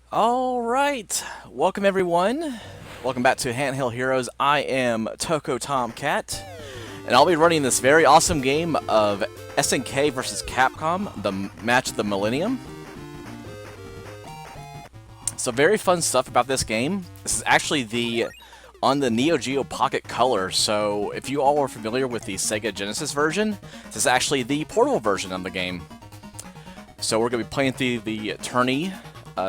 All right, welcome everyone. Welcome back to Handheld Heroes. I am Toko Tomcat, and I'll be running this very awesome game of SNK versus Capcom, the match of the Millennium. So very fun stuff about this game. This is actually on the Neo Geo Pocket Color, so if you all are familiar with the Sega Genesis version, this is actually the portable version of the game. So we're going to be playing through the tourney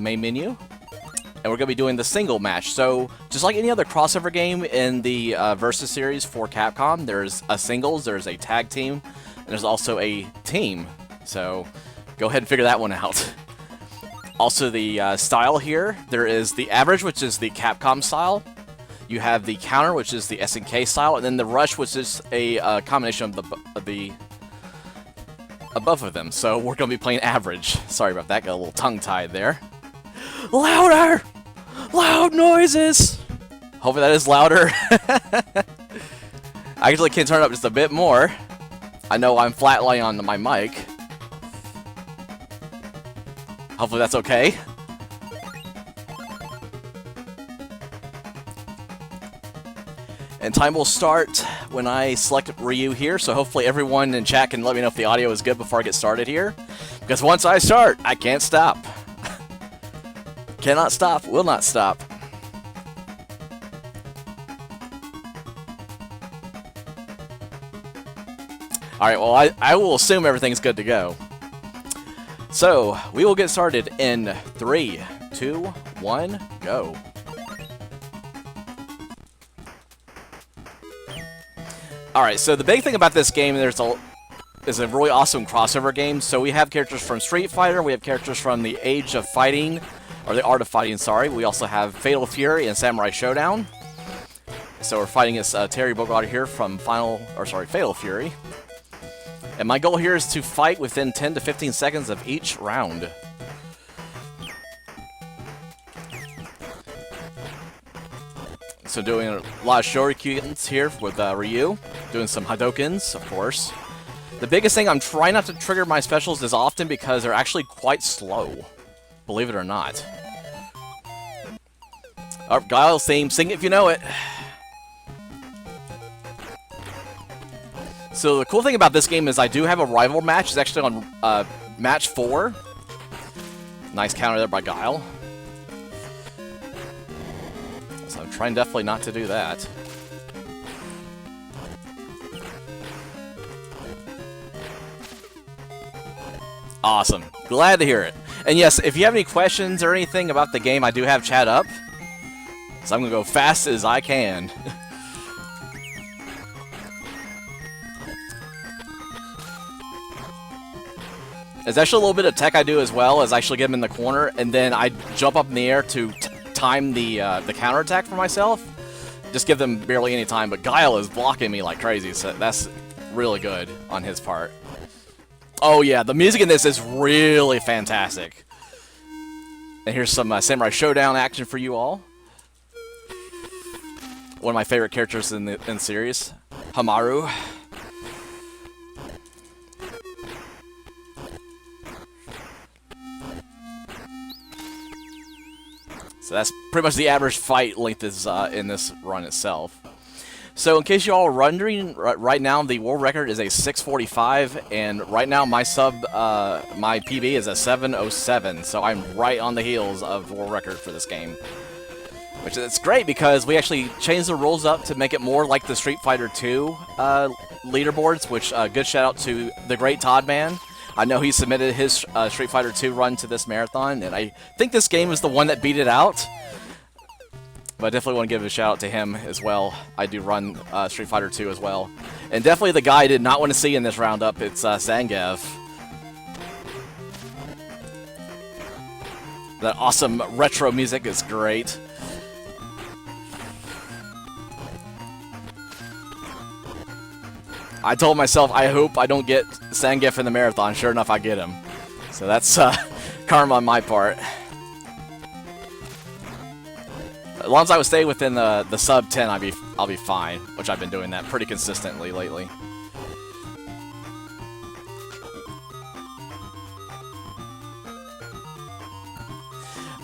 main menu, and we're going to be doing the single match. So just like any other crossover game in the Versus series for Capcom, there's a singles, there's a tag team, and there's also a team. So go ahead and figure that one out. Also the style here, there is the average, which is the Capcom style. You have the counter, which is the SNK style, and then the rush, which is a combination of the above of them. So we're going to be playing average. Sorry about that, got a little tongue-tied there. Louder! Loud noises! Hopefully that is louder. I actually can turn it up just a bit more. I know I'm flatlining on my mic. Hopefully that's okay. And time will start when I select Ryu here, so hopefully everyone in chat can let me know if the audio is good before I get started here. Because once I start, I can't stop. Cannot stop, will not stop. Alright, well, I will assume everything's good to go. So, we will get started in 3, 2, 1, go. Alright, so the big thing about this game is a really awesome crossover game. So we have characters from Street Fighter, we have characters from the Age of Fighting, or the Art of Fighting, sorry. We also have Fatal Fury and Samurai Showdown. So we're fighting as Terry Bogard here from Fatal Fury. And my goal here is to fight within 10 to 15 seconds of each round. So doing a lot of shurikens here with Ryu. Doing some Hadokens, of course. The biggest thing, I'm trying not to trigger my specials as often because they're actually quite slow. Believe it or not. Our Guile's theme, sing it if you know it. So the cool thing about this game is I do have a rival match. It's actually on match 4. Nice counter there by Guile. So I'm trying definitely not to do that. Awesome. Glad to hear it. And yes, if you have any questions or anything about the game, I do have chat up. So I'm going to go fast as I can. There's actually a little bit of tech I do as well, as I actually get him in the corner, and then I jump up in the air to time the counterattack for myself. Just give them barely any time, but Guile is blocking me like crazy, so that's really good on his part. Oh yeah, the music in this is really fantastic. And here's some Samurai Showdown action for you all. One of my favorite characters in the series, Hamaru. So that's pretty much the average fight length is in this run itself. So in case you all are wondering, right now the world record is a 6:45, and right now my my PB is a 7:07. So I'm right on the heels of world record for this game, which is great because we actually changed the rules up to make it more like the Street Fighter 2 leaderboards. Which good shout out to the great Todd Man. I know he submitted his Street Fighter 2 run to this marathon, and I think this game is the one that beat it out. But I definitely want to give a shout out to him as well. I do run Street Fighter 2 as well. And definitely the guy I did not want to see in this roundup, it's Zangief. That awesome retro music is great. I told myself, I hope I don't get Zangief in the marathon. Sure enough, I get him. So that's karma on my part. As long as I would stay within the sub 10, I'll be fine, which I've been doing that pretty consistently lately.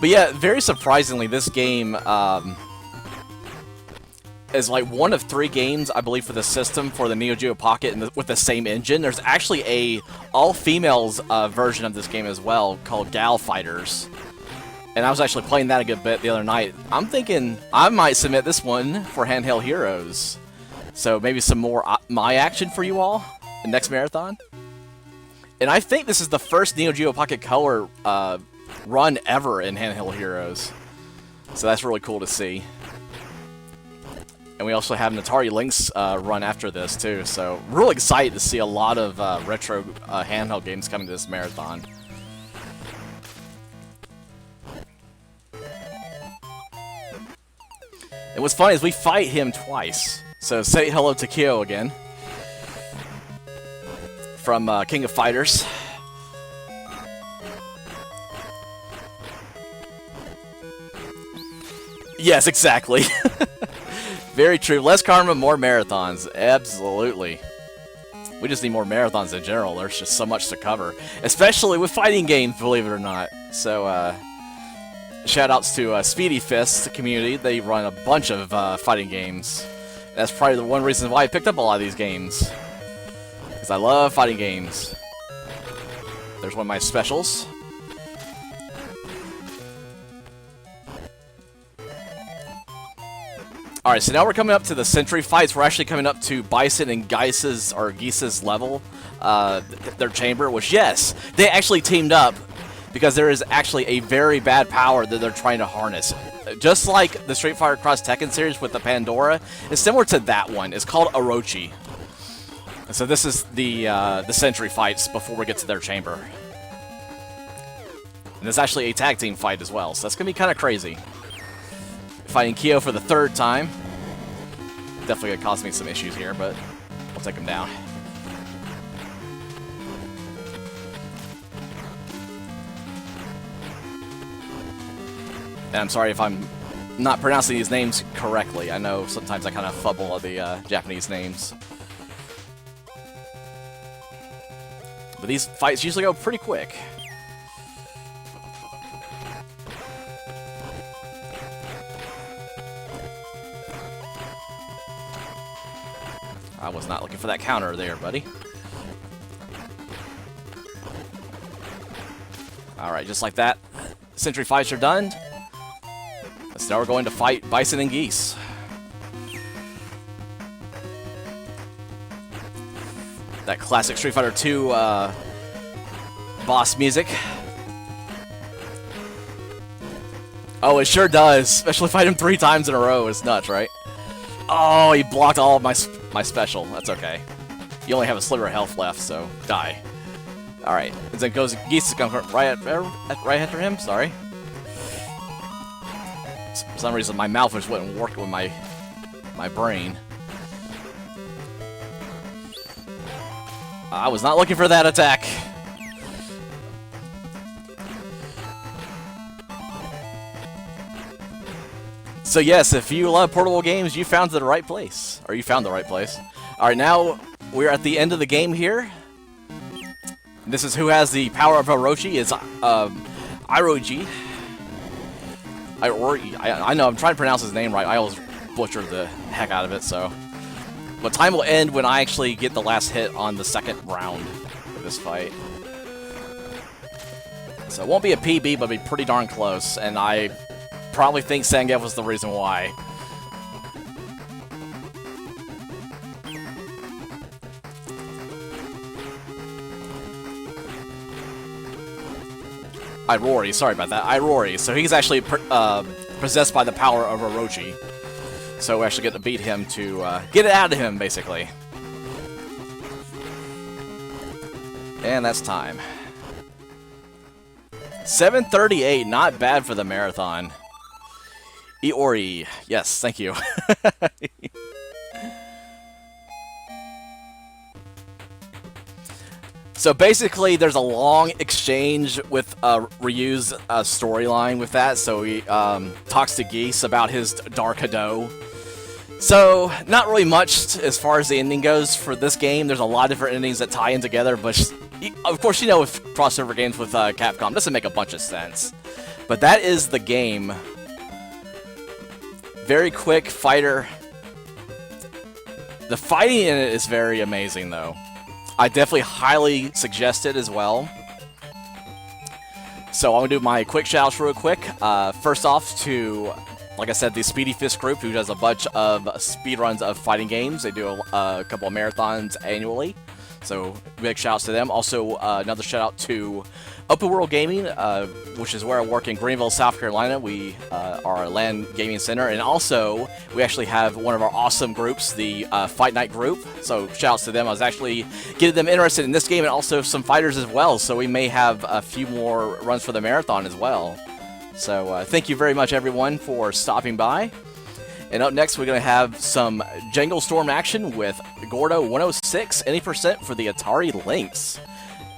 But yeah, very surprisingly, this game is like one of 3 games, I believe, for the system for the Neo Geo Pocket and with the same engine. There's actually a all-females version of this game as well called Gal Fighters. And I was actually playing that a good bit the other night. I'm thinking I might submit this one for Handheld Heroes. So maybe some more my action for you all in next marathon. And I think this is the first Neo Geo Pocket Color run ever in Handheld Heroes. So that's really cool to see. And we also have an Atari Lynx run after this too, so really excited to see a lot of retro handheld games coming to this marathon. And what's funny is we fight him twice. So say hello to Kyo again. From King of Fighters. Yes, exactly. Very true. Less karma, more marathons. Absolutely. We just need more marathons in general. There's just so much to cover. Especially with fighting games, believe it or not. So, shoutouts to Speedy Fist community. They run a bunch of fighting games. That's probably the one reason why I picked up a lot of these games. Because I love fighting games. There's one of my specials. Alright, so now we're coming up to the Century fights. We're actually coming up to Bison and Geese's level, their chamber, which, yes, they actually teamed up because there is actually a very bad power that they're trying to harness. Just like the Street Fighter Cross Tekken series with the Pandora, it's similar to that one. It's called Orochi. So this is the Century fights before we get to their chamber. And it's actually a tag team fight as well, so that's going to be kind of crazy. Fighting Kyo for the 3rd time. Definitely gonna cause me some issues here, but we'll take him down. And I'm sorry if I'm not pronouncing these names correctly. I know sometimes I kind of fumble at the Japanese names. But these fights usually go pretty quick. I was not looking for that counter there, buddy. Alright, just like that, Century fights are done. So now we're going to fight Bison and Geese. That classic Street Fighter 2 boss music. Oh, it sure does. Especially fight him 3 times in a row. It's nuts, right? Oh, he blocked all of my special. That's okay. You only have a sliver of health left, so die. Alright. And then goes Geese is going right after him. Sorry. For some reason, my mouth just wouldn't work with my brain. I was not looking for that attack. So yes, if you love portable games, you found the right place. Or you found the right place. Alright, now we're at the end of the game here. This is who has the power of Orochi. It's Iroji. I know, I'm trying to pronounce his name right. I always butcher the heck out of it, so. But time will end when I actually get the last hit on the 2nd round of this fight. So it won't be a PB, but it'll be pretty darn close. And I probably think Zangief was the reason why. Irory, sorry about that. Irory. So he's actually possessed by the power of Orochi. So we actually get to beat him to get it out of him, basically. And that's time. 7:38, not bad for the marathon. Iori, yes, thank you. So basically, there's a long exchange with Ryu's storyline with that. So he talks to Geese about his Dark Hado. So, not really much as far as the ending goes for this game. There's a lot of different endings that tie in together, but of course, you know, with crossover games with Capcom, it doesn't make a bunch of sense. But that is the game. Very quick fighter. The fighting in it is very amazing, though. I definitely highly suggest it as well. So I'm going to do my quick shout-outs real quick. First off to, like I said, the Speedy Fist group, who does a bunch of speedruns of fighting games. They do a couple of marathons annually. So big shout-outs to them. Also, another shout-out to Open World Gaming, which is where I work in Greenville, South Carolina. We are a LAN gaming center, and also we actually have one of our awesome groups, the Fight Night group. So shout-outs to them. I was actually getting them interested in this game and also some fighters as well. So we may have a few more runs for the marathon as well. So thank you very much, everyone, for stopping by. And up next, we're going to have some Jangle Storm action with Gordo 106, any percent for the Atari Lynx.